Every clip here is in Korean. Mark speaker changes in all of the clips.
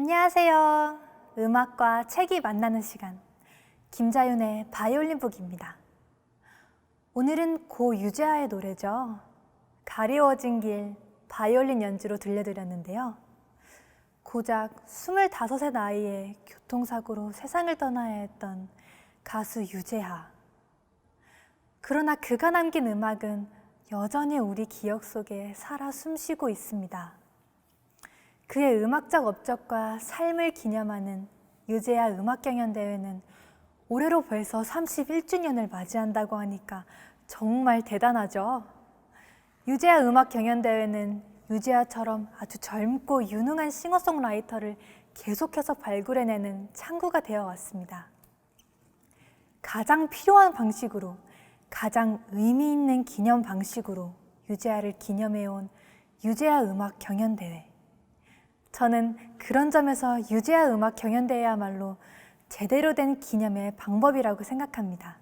Speaker 1: 안녕하세요. 음악과 책이 만나는 시간, 김자윤의 바이올린 북입니다. 오늘은 고 유재하의 노래죠. 가리워진 길 바이올린 연주로 들려드렸는데요. 고작 25의 나이에 교통사고로 세상을 떠나야 했던 가수 유재하. 그러나 그가 남긴 음악은 여전히 우리 기억 속에 살아 숨쉬고 있습니다. 그의 음악적 업적과 삶을 기념하는 유재하 음악경연대회는 올해로 벌써 31주년을 맞이한다고 하니까 정말 대단하죠. 유재하 음악경연대회는 유재하처럼 아주 젊고 유능한 싱어송라이터를 계속해서 발굴해내는 창구가 되어 왔습니다. 가장 필요한 방식으로, 가장 의미 있는 기념 방식으로 유재하를 기념해온 유재하 음악경연대회. 저는 그런 점에서 유재하 음악경연대회야말로 제대로 된 기념의 방법이라고 생각합니다.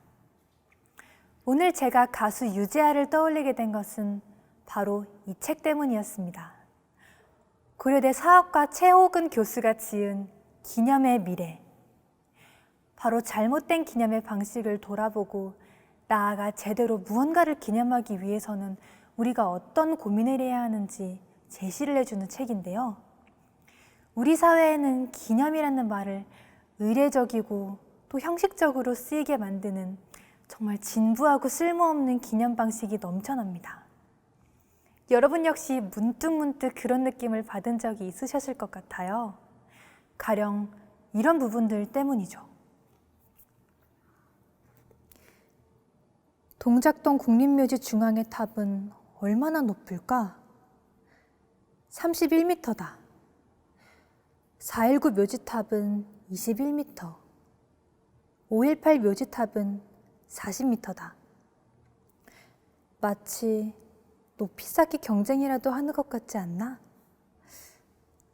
Speaker 1: 오늘 제가 가수 유재하를 떠올리게 된 것은 바로 이 책 때문이었습니다. 고려대 사학과 최호근 교수가 지은 기념의 미래. 바로 잘못된 기념의 방식을 돌아보고 나아가 제대로 무언가를 기념하기 위해서는 우리가 어떤 고민을 해야 하는지 제시를 해주는 책인데요. 우리 사회에는 기념이라는 말을 의례적이고 또 형식적으로 쓰이게 만드는 정말 진부하고 쓸모없는 기념 방식이 넘쳐납니다. 여러분 역시 문득문득 그런 느낌을 받은 적이 있으셨을 것 같아요. 가령 이런 부분들 때문이죠. 동작동 국립묘지 중앙의 탑은 얼마나 높을까? 31m다. 4.19 묘지탑은 21m, 5.18 묘지탑은 40m다. 마치 높이 쌓기 경쟁이라도 하는 것 같지 않나?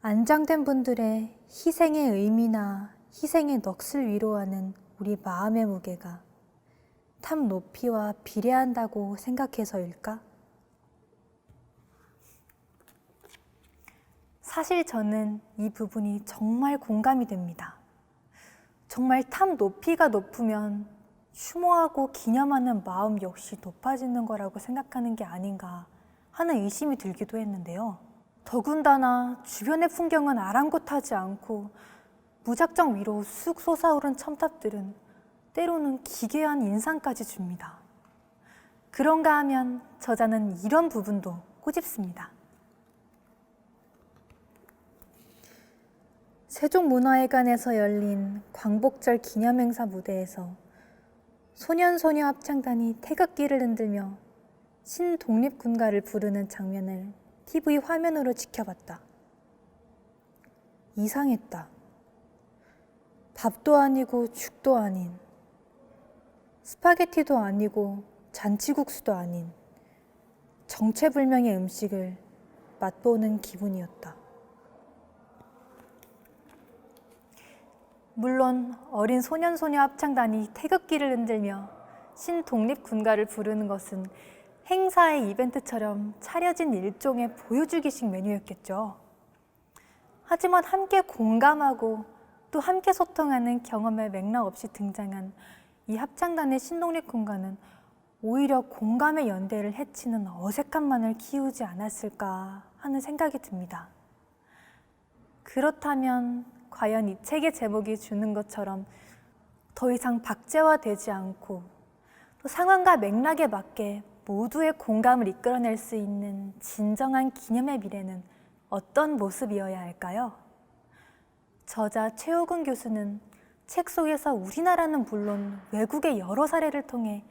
Speaker 1: 안장된 분들의 희생의 의미나 희생의 넋을 위로하는 우리 마음의 무게가 탑 높이와 비례한다고 생각해서일까? 사실 저는 이 부분이 정말 공감이 됩니다. 정말 탑 높이가 높으면 추모하고 기념하는 마음 역시 높아지는 거라고 생각하는 게 아닌가 하는 의심이 들기도 했는데요. 더군다나 주변의 풍경은 아랑곳하지 않고 무작정 위로 쑥 솟아오른 첨탑들은 때로는 기괴한 인상까지 줍니다. 그런가 하면 저자는 이런 부분도 꼬집습니다. 세종문화회관에서 열린 광복절 기념행사 무대에서 소년소녀 합창단이 태극기를 흔들며 신독립군가를 부르는 장면을 TV 화면으로 지켜봤다. 이상했다. 밥도 아니고 죽도 아닌, 스파게티도 아니고 잔치국수도 아닌 정체불명의 음식을 맛보는 기분이었다. 물론 어린 소년소녀 합창단이 태극기를 흔들며 신독립군가를 부르는 것은 행사의 이벤트처럼 차려진 일종의 보여주기식 메뉴였겠죠. 하지만 함께 공감하고 또 함께 소통하는 경험의 맥락 없이 등장한 이 합창단의 신독립군가는 오히려 공감의 연대를 해치는 어색함만을 키우지 않았을까 하는 생각이 듭니다. 그렇다면 과연 이 책의 제목이 주는 것처럼 더 이상 박제화되지 않고 또 상황과 맥락에 맞게 모두의 공감을 이끌어낼 수 있는 진정한 기념의 미래는 어떤 모습이어야 할까요? 저자 최호근 교수는 책 속에서 우리나라는 물론 외국의 여러 사례를 통해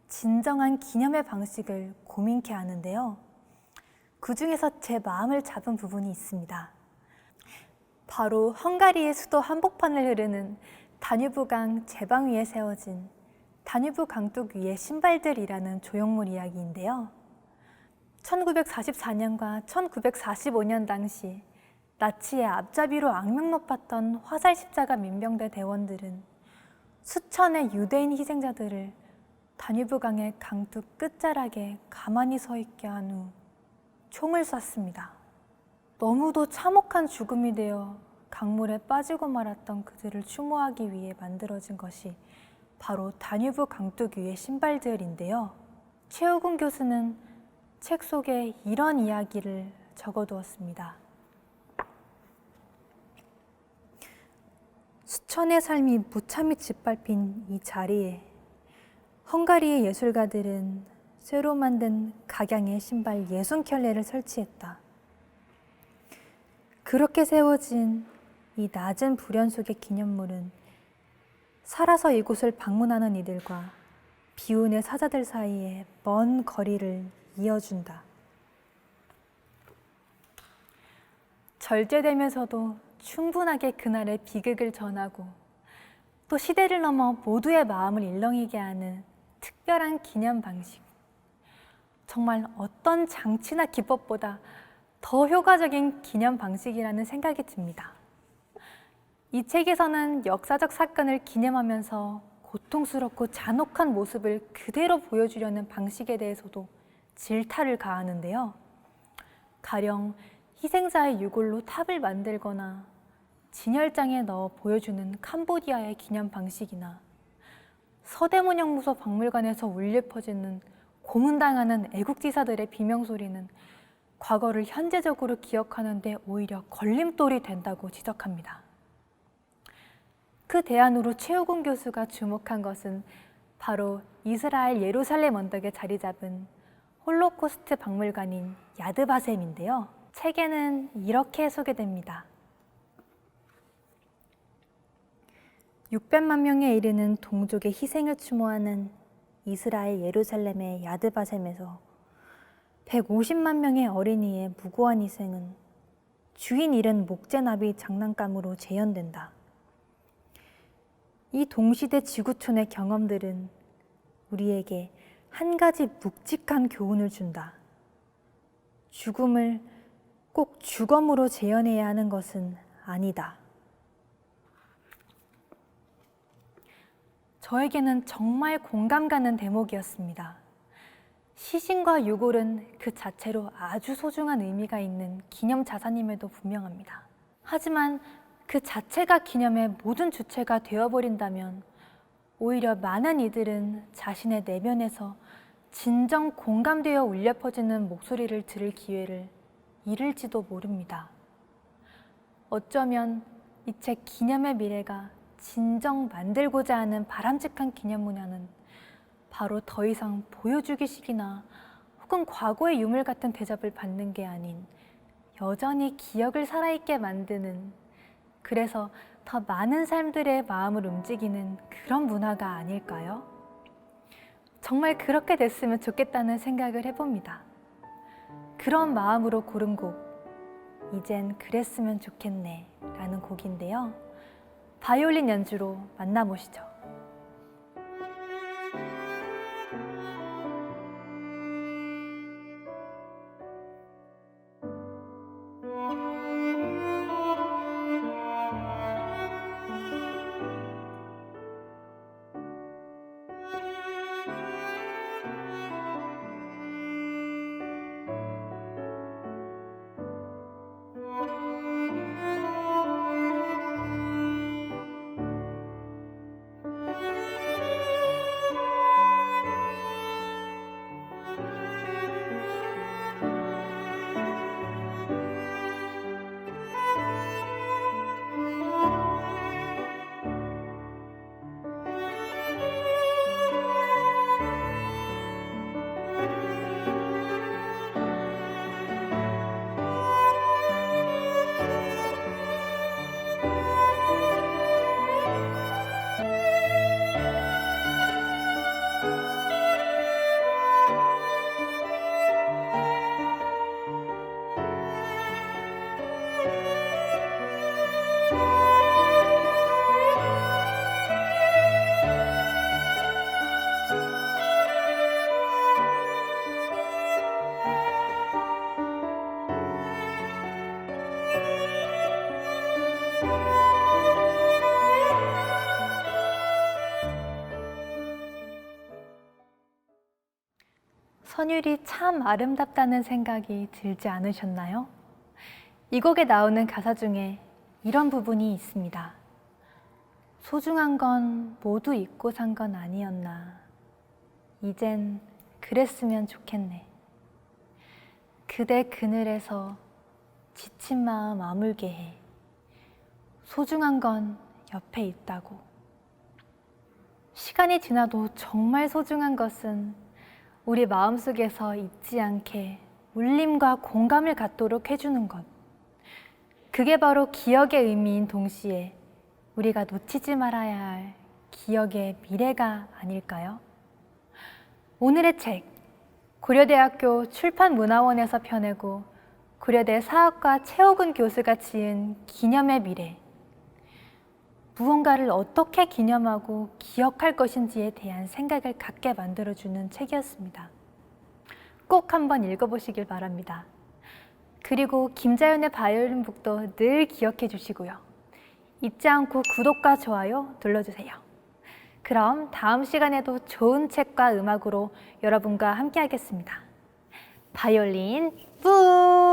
Speaker 1: 진정한 기념의 방식을 고민케 하는데요. 그 중에서 제 마음을 잡은 부분이 있습니다. 바로 헝가리의 수도 한복판을 흐르는 다뉴브강 제방 위에 세워진 다뉴브 강둑 위의 신발들이라는 조형물 이야기인데요. 1944년과 1945년 당시 나치의 앞잡이로 악명 높았던 화살 십자가 민병대 대원들은 수천의 유대인 희생자들을 다뉴브강의 강둑 끝자락에 가만히 서 있게 한 후 총을 쐈습니다. 너무도 참혹한 죽음이 되어 강물에 빠지고 말았던 그들을 추모하기 위해 만들어진 것이 바로 다뉴브 강둑 위의 신발들인데요. 최우근 교수는 책 속에 이런 이야기를 적어두었습니다. 수천의 삶이 무참히 짓밟힌 이 자리에 헝가리의 예술가들은 쇠로 만든 각양의 신발 60켤레를 설치했다. 그렇게 세워진 이 낮은 불연 속의 기념물은 살아서 이곳을 방문하는 이들과 비운의 사자들 사이에 먼 거리를 이어준다. 절제되면서도 충분하게 그날의 비극을 전하고 또 시대를 넘어 모두의 마음을 일렁이게 하는 특별한 기념 방식. 정말 어떤 장치나 기법보다 더 효과적인 기념 방식이라는 생각이 듭니다. 이 책에서는 역사적 사건을 기념하면서 고통스럽고 잔혹한 모습을 그대로 보여주려는 방식에 대해서도 질타를 가하는데요. 가령 희생자의 유골로 탑을 만들거나 진열장에 넣어 보여주는 캄보디아의 기념 방식이나 서대문형무소 박물관에서 울려 퍼지는 고문당하는 애국지사들의 비명소리는 과거를 현재적으로 기억하는 데 오히려 걸림돌이 된다고 지적합니다. 그 대안으로 최우근 교수가 주목한 것은 바로 이스라엘 예루살렘 언덕에 자리 잡은 홀로코스트 박물관인 야드바셈인데요. 책에는 이렇게 소개됩니다. 600만 명에 이르는 동족의 희생을 추모하는 이스라엘 예루살렘의 야드바셈에서 150만 명의 어린이의 무고한 희생은 주인 잃은 목재나비 장난감으로 재현된다. 이 동시대 지구촌의 경험들은 우리에게 한 가지 묵직한 교훈을 준다. 죽음을 꼭 주검으로 재현해야 하는 것은 아니다. 저에게는 정말 공감 가는 대목이었습니다. 시신과 유골은 그 자체로 아주 소중한 의미가 있는 기념 자산임에도 분명합니다. 하지만 그 자체가 기념의 모든 주체가 되어버린다면 오히려 많은 이들은 자신의 내면에서 진정 공감되어 울려 퍼지는 목소리를 들을 기회를 잃을지도 모릅니다. 어쩌면 이 책 기념의 미래가 진정 만들고자 하는 바람직한 기념문화는 바로 더 이상 보여주기식이나 혹은 과거의 유물 같은 대접을 받는 게 아닌 여전히 기억을 살아있게 만드는, 그래서 더 많은 삶들의 마음을 움직이는 그런 문화가 아닐까요? 정말 그렇게 됐으면 좋겠다는 생각을 해봅니다. 그런 마음으로 고른 곡, 이젠 그랬으면 좋겠네 라는 곡인데요. 바이올린 연주로 만나보시죠. 선율이 참 아름답다는 생각이 들지 않으셨나요? 이 곡에 나오는 가사 중에 이런 부분이 있습니다. 소중한 건 모두 잊고 산 건 아니었나. 이젠 그랬으면 좋겠네. 그대 그늘에서 지친 마음 아물게 해. 소중한 건 옆에 있다고. 시간이 지나도 정말 소중한 것은 우리 마음속에서 잊지 않게 울림과 공감을 갖도록 해주는 것. 그게 바로 기억의 의미인 동시에 우리가 놓치지 말아야 할 기억의 미래가 아닐까요? 오늘의 책, 고려대학교 출판문화원에서 펴내고 고려대 사학과 최호근 교수가 지은 기념의 미래. 무언가를 어떻게 기념하고 기억할 것인지에 대한 생각을 갖게 만들어주는 책이었습니다. 꼭 한번 읽어보시길 바랍니다. 그리고 김자연의 바이올린북도 늘 기억해 주시고요. 잊지 않고 구독과 좋아요 눌러주세요. 그럼 다음 시간에도 좋은 책과 음악으로 여러분과 함께 하겠습니다. 바이올린 북!